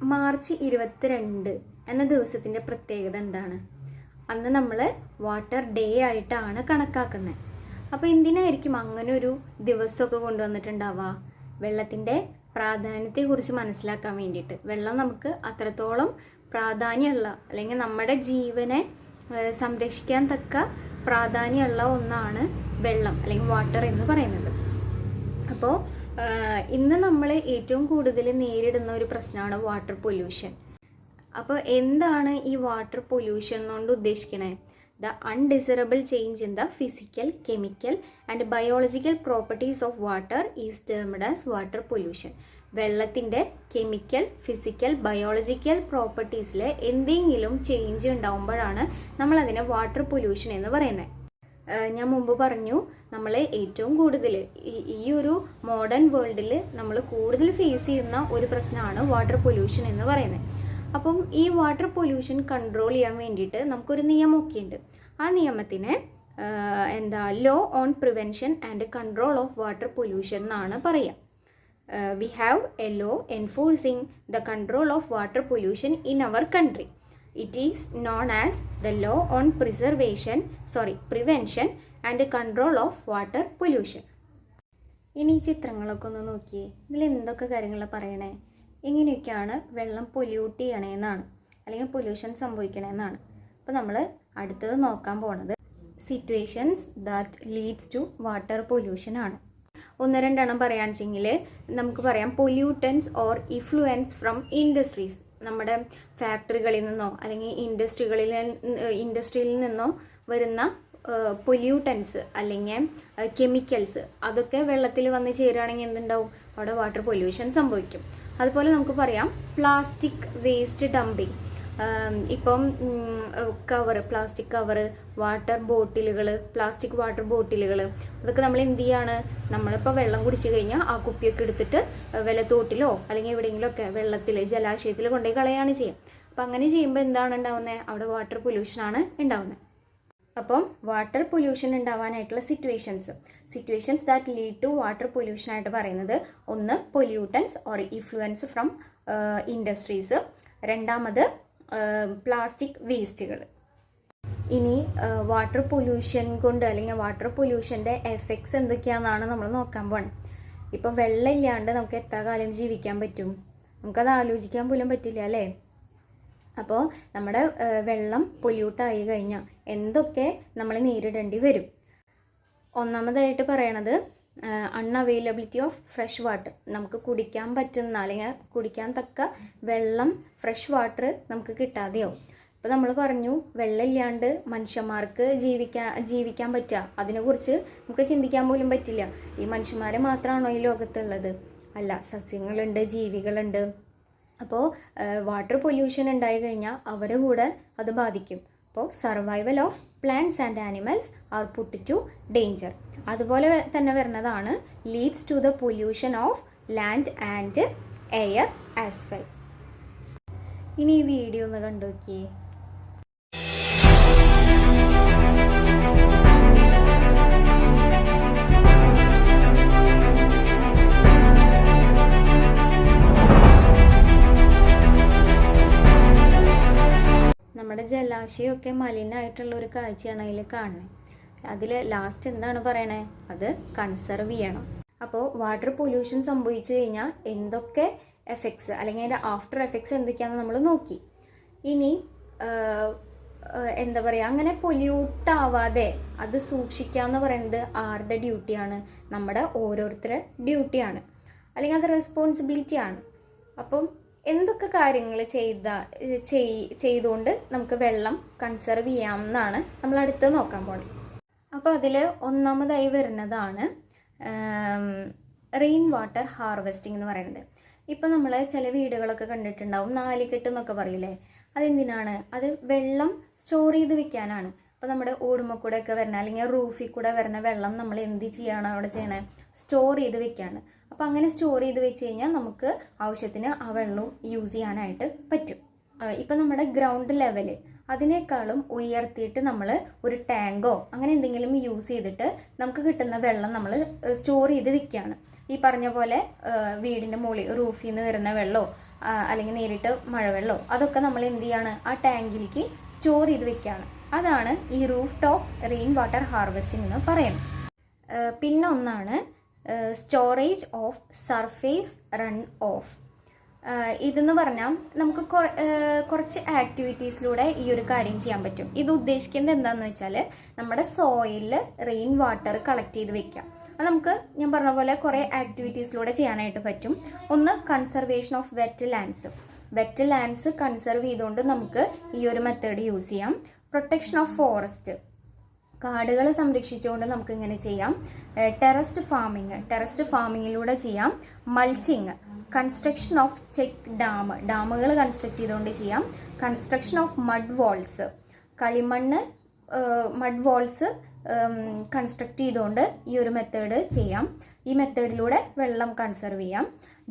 March 22 എന്ന ദിവസത്തിൻ്റെ പ്രത്യേകത എന്താണ്? അന്ന് നമ്മൾ വാട്ടർ ഡേ ആയിട്ടാണ് കണക്കാക്കുന്നത്. അപ്പോൾ എന്തിനായിരിക്കും അങ്ങനെ ഒരു ദിവസമൊക്കെ കൊണ്ടുവന്നിട്ടുണ്ടാവുക? വെള്ളത്തിൻ്റെ പ്രാധാന്യത്തെക്കുറിച്ച് മനസ്സിലാക്കാൻ വേണ്ടിയിട്ട്. വെള്ളം നമുക്ക് അത്രത്തോളം പ്രാധാന്യമുള്ള, അല്ലെങ്കിൽ നമ്മുടെ ജീവനെ സംരക്ഷിക്കാൻ തക്ക പ്രാധാന്യമുള്ള ഒന്നാണ് വെള്ളം, അല്ലെങ്കിൽ വാട്ടർ എന്ന് പറയുന്നത്. അപ്പോൾ ഇന്ന് നമ്മൾ ഏറ്റവും കൂടുതൽ നേരിടുന്ന ഒരു പ്രശ്നമാണ് വാട്ടർ പൊല്യൂഷൻ. അപ്പോൾ എന്താണ് ഈ വാട്ടർ പൊല്യൂഷൻ കൊണ്ട് ഉദ്ദേശിക്കണേ? The undesirable change in the physical, chemical and biological properties of water is termed as water pollution. വെള്ളത്തിൻ്റെ കെമിക്കൽ, ഫിസിക്കൽ, ബയോളജിക്കൽ പ്രോപ്പർട്ടീസിൽ എന്തെങ്കിലും ചേഞ്ച് ഉണ്ടാകുമ്പോഴാണ് നമ്മളതിനെ വാട്ടർ പൊല്യൂഷൻ എന്ന് പറയുന്നത്. ഞാൻ മുമ്പ് പറഞ്ഞു, നമ്മൾ ഏറ്റവും കൂടുതൽ ഈ ഒരു മോഡേൺ വേൾഡിൽ നമ്മൾ കൂടുതൽ ഫേസ് ചെയ്യുന്ന ഒരു പ്രശ്നമാണ് വാട്ടർ പൊല്യൂഷൻ എന്ന് പറയുന്നത്. അപ്പം ഈ വാട്ടർ പൊല്യൂഷൻ കൺട്രോൾ ചെയ്യാൻ വേണ്ടിയിട്ട് നമുക്കൊരു നിയമമൊക്കെ ഉണ്ട്. ആ നിയമത്തിനെ law on prevention and control of water pollution എന്നാണ് പറയുക. We have a law enforcing the control of water pollution in our country. It is known as the Law on Prevention and Control of Water Pollution. ഇനി ഈ ചിത്രങ്ങളൊക്കെ ഒന്ന് നോക്കിയേ. ഇതിൽ എന്തൊക്കെ കാര്യങ്ങളാണ് പറയണേ? ഇങ്ങനെയൊക്കെയാണ് വെള്ളം പൊല്യൂട്ട് ചെയ്യണേന്നാണ്, അല്ലെങ്കിൽ പൊല്യൂഷൻ സംഭവിക്കണമെന്നാണ്. അപ്പോൾ നമ്മൾ അടുത്തത് നോക്കാൻ പോണത് situations that leads to water pollution ആണ്. ഒന്ന് രണ്ടെണ്ണം പറയാണെച്ചെങ്കിൽ നമുക്ക് പറയാം. Pollutants or effluents from industries. നമ്മുടെ ഫാക്ടറികളിൽ നിന്നോ അല്ലെങ്കിൽ ഇൻഡസ്ട്രിയിൽ നിന്നോ വരുന്ന പൊല്യൂട്ടൻസ് അല്ലെങ്കിൽ കെമിക്കൽസ്, അതൊക്കെ വെള്ളത്തിൽ വന്ന് ചേരുകയാണെങ്കിൽ എന്തുണ്ടാവും? അവിടെ വാട്ടർ പൊല്യൂഷൻ സംഭവിക്കും. അതുപോലെ നമുക്ക് പറയാം പ്ലാസ്റ്റിക് വേസ്റ്റ് ഡംപിങ്. ഇപ്പം പ്ലാസ്റ്റിക് കവറ്, വാട്ടർ ബോട്ടിലുകൾ, പ്ലാസ്റ്റിക് വാട്ടർ ബോട്ടിലുകൾ, അതൊക്കെ നമ്മൾ എന്ത് ചെയ്യാണ്? നമ്മളിപ്പോൾ വെള്ളം കുടിച്ചു കഴിഞ്ഞാൽ ആ കുപ്പിയൊക്കെ എടുത്തിട്ട് വല്ല തോട്ടിലോ അല്ലെങ്കിൽ എവിടെയെങ്കിലുമൊക്കെ വെള്ളത്തിൽ, ജലാശയത്തിൽ കൊണ്ടുപോയി കളയാണ് ചെയ്യുക. അപ്പം അങ്ങനെ ചെയ്യുമ്പോൾ എന്താണ് ഉണ്ടാവുന്നത്? അവിടെ വാട്ടർ പൊല്യൂഷനാണ് ഉണ്ടാവുന്നത്. അപ്പം വാട്ടർ പൊല്യൂഷൻ ഉണ്ടാവാനായിട്ടുള്ള situations that lead to water pollution ആയിട്ട് പറയുന്നത്, ഒന്ന് pollutants or effluents from industries, രണ്ടാമത് പ്ലാസ്റ്റിക് വേസ്റ്റുകൾ. ഇനി വാട്ടർ പൊല്യൂഷൻ കൊണ്ട് അല്ലെങ്കിൽ വാട്ടർ പൊല്യൂഷൻ്റെ എഫക്ട്സ് എന്തൊക്കെയാണെന്നാണ് നമ്മൾ നോക്കാൻ പോകണം. ഇപ്പം വെള്ളം ഇല്ലാണ്ട് നമുക്ക് എത്ര കാലം ജീവിക്കാൻ പറ്റും? നമുക്കത് ആലോചിക്കാൻ പോലും പറ്റില്ല, അല്ലേ? അപ്പോൾ നമ്മുടെ വെള്ളം പൊല്യൂട്ടായി കഴിഞ്ഞാൽ എന്തൊക്കെ നമ്മൾ നേരിടേണ്ടി വരും? ഒന്നാമതായിട്ട് പറയണത് അൺഅവൈലബിലിറ്റി ഓഫ് ഫ്രഷ് വാട്ടർ. നമുക്ക് കുടിക്കാൻ പറ്റുന്ന അല്ലെങ്കിൽ കുടിക്കാൻ തക്ക വെള്ളം, ഫ്രഷ് വാട്ടർ നമുക്ക് കിട്ടാതെയാവും. ഇപ്പോൾ നമ്മൾ പറഞ്ഞു, വെള്ളമില്ലാണ്ട് മനുഷ്യന്മാർക്ക് ജീവിക്കാൻ പറ്റുക, അതിനെക്കുറിച്ച് നമുക്ക് ചിന്തിക്കാൻ പോലും പറ്റില്ല. ഈ മനുഷ്യന്മാർ മാത്രമാണോ ഈ ലോകത്തുള്ളത്? അല്ല, സസ്യങ്ങളുണ്ട്, ജീവികളുണ്ട്. അപ്പോൾ വാട്ടർ പൊല്യൂഷൻ ഉണ്ടായി കഴിഞ്ഞാൽ അവരെ കൂടെ അത് ബാധിക്കും. അപ്പോൾ survival of plants and animals are put to danger. അതുപോലെ തന്നെ വരുന്നതാണ് leads to the pollution of land and air as well. ഇനി ഈ വീഡിയോ ഒന്ന് കണ്ടു നോക്കിയേ. നമ്മുടെ ജലാശയമൊക്കെ മലിനമായിട്ടുള്ള ഒരു കാഴ്ചയാണ് അതിൽ കാണുന്നത്. അതിൽ ലാസ്റ്റ് എന്താണ് പറയണേ? അത് കൺസർവ് ചെയ്യണം. അപ്പോൾ വാട്ടർ പൊല്യൂഷൻ സംഭവിച്ചു കഴിഞ്ഞാൽ എന്തൊക്കെ എഫക്ട്സ് അല്ലെങ്കിൽ അതിൻ്റെ ആഫ്റ്റർ എഫക്ട്സ് എന്തൊക്കെയാണെന്ന് നമ്മൾ നോക്കി. ഇനി എന്താ പറയുക, അങ്ങനെ പൊല്യൂട്ട് ആവാതെ അത് സൂക്ഷിക്കുക എന്ന് പറയുന്നത് ആരുടെ ഡ്യൂട്ടിയാണ്? നമ്മുടെ ഓരോരുത്തരുടെ ഡ്യൂട്ടിയാണ്, അല്ലെങ്കിൽ അത് റെസ്പോൺസിബിലിറ്റിയാണ്. അപ്പം എന്തൊക്കെ കാര്യങ്ങൾ ചെയ്തുകൊണ്ട് നമുക്ക് വെള്ളം കൺസർവ് ചെയ്യാമെന്നാണ് നമ്മൾ അടുത്ത് നോക്കാൻ പോകുന്നത്. അപ്പോൾ അതിൽ ഒന്നാമതായി വരുന്നതാണ് റെയിൻ വാട്ടർ ഹാർവെസ്റ്റിംഗ് എന്ന് പറയുന്നത്. ഇപ്പം നമ്മൾ ചില വീടുകളൊക്കെ കണ്ടിട്ടുണ്ടാവും, നാലിക്കെട്ട് എന്നൊക്കെ പറയില്ലേ? അതെന്തിനാണ്? അത് വെള്ളം സ്റ്റോർ ചെയ്ത് വെക്കാനാണ്. അപ്പോൾ നമ്മുടെ ഓടുമ്മക്കൂടെ ഒക്കെ വരുന്ന അല്ലെങ്കിൽ റൂഫിൽ കൂടെ വരുന്ന വെള്ളം നമ്മൾ എന്ത് ചെയ്യണം അവിടെ ചെയ്യണേ? സ്റ്റോർ ചെയ്ത് വെക്കാണ്. അപ്പോൾ അങ്ങനെ സ്റ്റോർ ചെയ്ത് വെച്ച് കഴിഞ്ഞാൽ നമുക്ക് ആവശ്യത്തിന് ആ വെള്ളവും യൂസ് ചെയ്യാനായിട്ട് പറ്റും. ഇപ്പം നമ്മുടെ ഗ്രൗണ്ട് ലെവല് അതിനേക്കാളും ഉയർത്തിയിട്ട് നമ്മൾ ഒരു ടാങ്കോ അങ്ങനെ എന്തെങ്കിലും യൂസ് ചെയ്തിട്ട് നമുക്ക് കിട്ടുന്ന വെള്ളം നമ്മൾ സ്റ്റോർ ചെയ്ത് വെക്കുകയാണ്. ഈ പറഞ്ഞ പോലെ വീടിൻ്റെ മുകളിൽ റൂഫിൽ നിന്ന് വരുന്ന വെള്ളമോ അല്ലെങ്കിൽ നേരിട്ട് മഴവെള്ളമോ അതൊക്കെ നമ്മൾ എന്ത് ചെയ്യാണ്, ആ ടാങ്കിലേക്ക് സ്റ്റോർ ചെയ്ത് വെക്കുകയാണ്. അതാണ് ഈ roof top rain water harvesting എന്ന് പറയുന്നത്. പിന്നെ ഒന്നാണ് storage of surface run off. ഇതെന്ന് പറഞ്ഞാൽ നമുക്ക് കുറച്ച് ആക്ടിവിറ്റീസിലൂടെ ഈ ഒരു കാര്യം ചെയ്യാൻ പറ്റും. ഇത് ഉദ്ദേശിക്കുന്നത് എന്താണെന്ന് വെച്ചാൽ നമ്മുടെ സോയിലിൽ റെയിൻ വാട്ടർ കളക്ട് ചെയ്ത് വെക്കാം. അത് നമുക്ക് ഞാൻ പറഞ്ഞ പോലെ കുറേ ആക്ടിവിറ്റീസിലൂടെ ചെയ്യാനായിട്ട് പറ്റും. ഒന്ന് conservation of wetlands conserve ചെയ്തുകൊണ്ട് നമുക്ക് ഈ ഒരു മെത്തേഡ് യൂസ് ചെയ്യാം. പ്രൊട്ടക്ഷൻ ഓഫ് ഫോറസ്റ്റ്, കാടുകൾ സംരക്ഷിച്ചുകൊണ്ട് നമുക്ക് ഇങ്ങനെ ചെയ്യാം. ടെറസ്ഡ് ഫാമിങ്ങിലൂടെ ചെയ്യാം. മൾച്ചിങ്, കൺസ്ട്രക്ഷൻ ഓഫ് ചെക്ക് ഡാമുകൾ കൺസ്ട്രക്ട് ചെയ്തുകൊണ്ട് ചെയ്യാം. Construction of mud walls, mud walls construct ചെയ്തുകൊണ്ട് ഈ ഒരു മെത്തേഡ് ചെയ്യാം. ഈ മെത്തേഡിലൂടെ വെള്ളം കൺസർവ് ചെയ്യാം.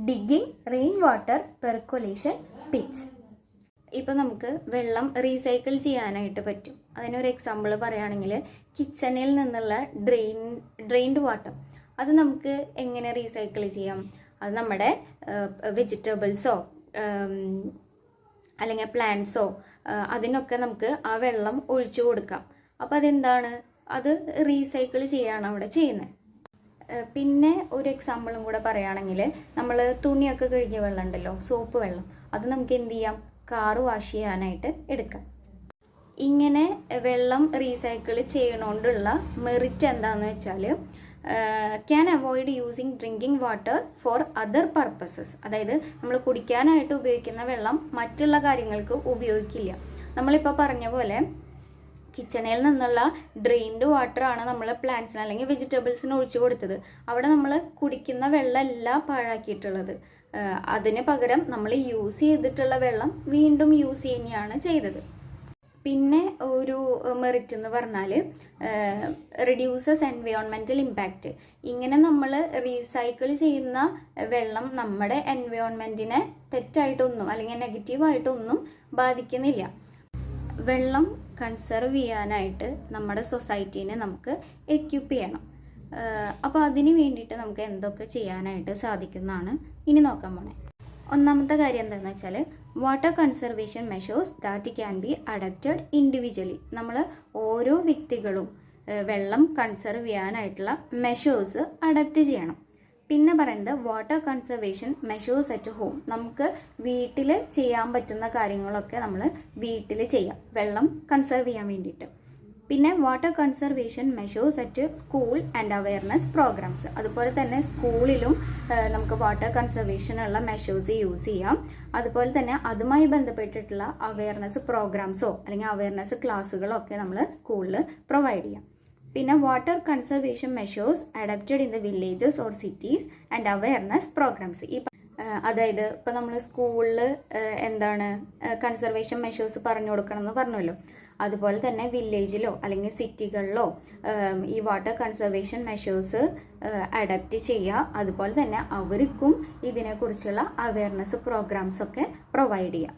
Digging rain water percolation pits. ഇപ്പം നമുക്ക് വെള്ളം റീസൈക്കിൾ ചെയ്യാനായിട്ട് പറ്റും. അതിനൊരു എക്സാമ്പിൾ പറയുകയാണെങ്കിൽ കിച്ചണിൽ നിന്നുള്ള ഡ്രെയിൻഡ് വാട്ടർ അത് നമുക്ക് എങ്ങനെ റീസൈക്കിൾ ചെയ്യാം? അത് നമ്മുടെ വെജിറ്റബിൾസോ അല്ലെങ്കിൽ പ്ലാന്റ്സോ അതിനൊക്കെ നമുക്ക് ആ വെള്ളം ഒഴിച്ചു കൊടുക്കാം. അപ്പോൾ അതെന്താണ്, അത് റീസൈക്കിൾ ചെയ്യാണ് അവിടെ ചെയ്യുന്നത്. പിന്നെ ഒരു എക്സാമ്പിളും കൂടെ പറയുകയാണെങ്കിൽ നമ്മൾ തുണിയൊക്കെ കഴുകിയ വെള്ളം ഉണ്ടല്ലോ, സോപ്പ് വെള്ളം, അത് നമുക്ക് എന്ത് ചെയ്യാം, കാറ് വാഷ് ചെയ്യാനായിട്ട് എടുക്കാം. ഇങ്ങനെ വെള്ളം റീസൈക്കിൾ ചെയ്യണോണ്ടുള്ള മെറിറ്റ് എന്താണെന്ന് വെച്ചാൽ can avoid using drinking water for other purposes. അതായത് നമ്മൾ കുടിക്കാനായിട്ട് ഉപയോഗിക്കുന്ന വെള്ളം മറ്റുള്ള കാര്യങ്ങൾക്ക് ഉപയോഗിക്കില്ല. നമ്മളിപ്പോൾ പറഞ്ഞ പോലെ കിച്ചണിൽ നിന്നുള്ള ഡ്രെയിൻഡ് വാട്ടറാണ് നമ്മൾ പ്ലാന്റ്സിന് അല്ലെങ്കിൽ വെജിറ്റബിൾസിന് ഒഴിച്ചു കൊടുത്തത്. അവിടെ നമ്മൾ കുടിക്കുന്ന വെള്ളമല്ല പാഴാക്കിയിട്ടുള്ളത്. അതിന് പകരം നമ്മൾ യൂസ് ചെയ്തിട്ടുള്ള വെള്ളം വീണ്ടും യൂസ് ചെയ്യുകയാണ് ചെയ്തത്. പിന്നെ ഒരു മെറിറ്റ് എന്ന് പറഞ്ഞാൽ റിഡ്യൂസസ് എൻവയോൺമെൻറ്റൽ ഇമ്പാക്റ്റ്. ഇങ്ങനെ നമ്മൾ റീസൈക്കിൾ ചെയ്യുന്ന വെള്ളം നമ്മുടെ എൻവയോൺമെൻറ്റിനെ തെറ്റായിട്ടൊന്നും അല്ലെങ്കിൽ നെഗറ്റീവായിട്ടൊന്നും ബാധിക്കുന്നില്ല. വെള്ളം കൺസർവ് ചെയ്യാനായിട്ട് നമ്മുടെ സൊസൈറ്റീനെ നമുക്ക് എക്യുപ്പ് ചെയ്യണം. അപ്പോൾ അതിന് വേണ്ടിയിട്ട് നമുക്ക് എന്തൊക്കെ ചെയ്യാനായിട്ട് സാധിക്കുന്നതാണ് ഇനി നോക്കാൻ പോണേ. ഒന്നാമത്തെ കാര്യം എന്താണെന്ന് വെച്ചാൽ water conservation measures that can be adapted individually. നമ്മൾ ഓരോ വ്യക്തികളും വെള്ളം കൺസർവ് ചെയ്യാനായിട്ടുള്ള മെഷേഴ്സ് അഡപ്റ്റ് ചെയ്യണം. പിന്നെ പറയുന്നത് water conservation measures at home. നമുക്ക് വീട്ടിൽ ചെയ്യാൻ പറ്റുന്ന കാര്യങ്ങളൊക്കെ നമ്മൾ വീട്ടിൽ ചെയ്യാം വെള്ളം കൺസർവ് ചെയ്യാൻ വേണ്ടിയിട്ട്. പിന്നെ water conservation measures at school and awareness programmes. അതുപോലെ തന്നെ സ്കൂളിലും നമുക്ക് വാട്ടർ കൺസർവേഷനുള്ള മെഷേഴ്സ് യൂസ് ചെയ്യാം. അതുപോലെ തന്നെ അതുമായി ബന്ധപ്പെട്ടിട്ടുള്ള അവയർനെസ് പ്രോഗ്രാംസോ അല്ലെങ്കിൽ അവയർനെസ് ക്ലാസ്സുകളോ ഒക്കെ നമ്മൾ സ്കൂളിൽ പ്രൊവൈഡ് ചെയ്യാം. പിന്നെ water conservation measures adapted in the villages or cities and awareness programmes. അതായത് ഇപ്പം നമ്മൾ സ്കൂളിൽ എന്താണ് കൺസർവേഷൻ മെഷേഴ്സ് പറഞ്ഞു കൊടുക്കണം എന്ന് പറഞ്ഞല്ലോ, അതുപോലെ തന്നെ വില്ലേജിലോ അല്ലെങ്കിൽ സിറ്റികളിലോ ഈ വാട്ടർ കൺസർവേഷൻ മെഷേഴ്സ് അഡപ്റ്റ് ചെയ്യുക. അതുപോലെ തന്നെ അവർക്കും ഇതിനെക്കുറിച്ചുള്ള അവയർനെസ് പ്രോഗ്രാംസ് ഒക്കെ പ്രൊവൈഡ് ചെയ്യുക.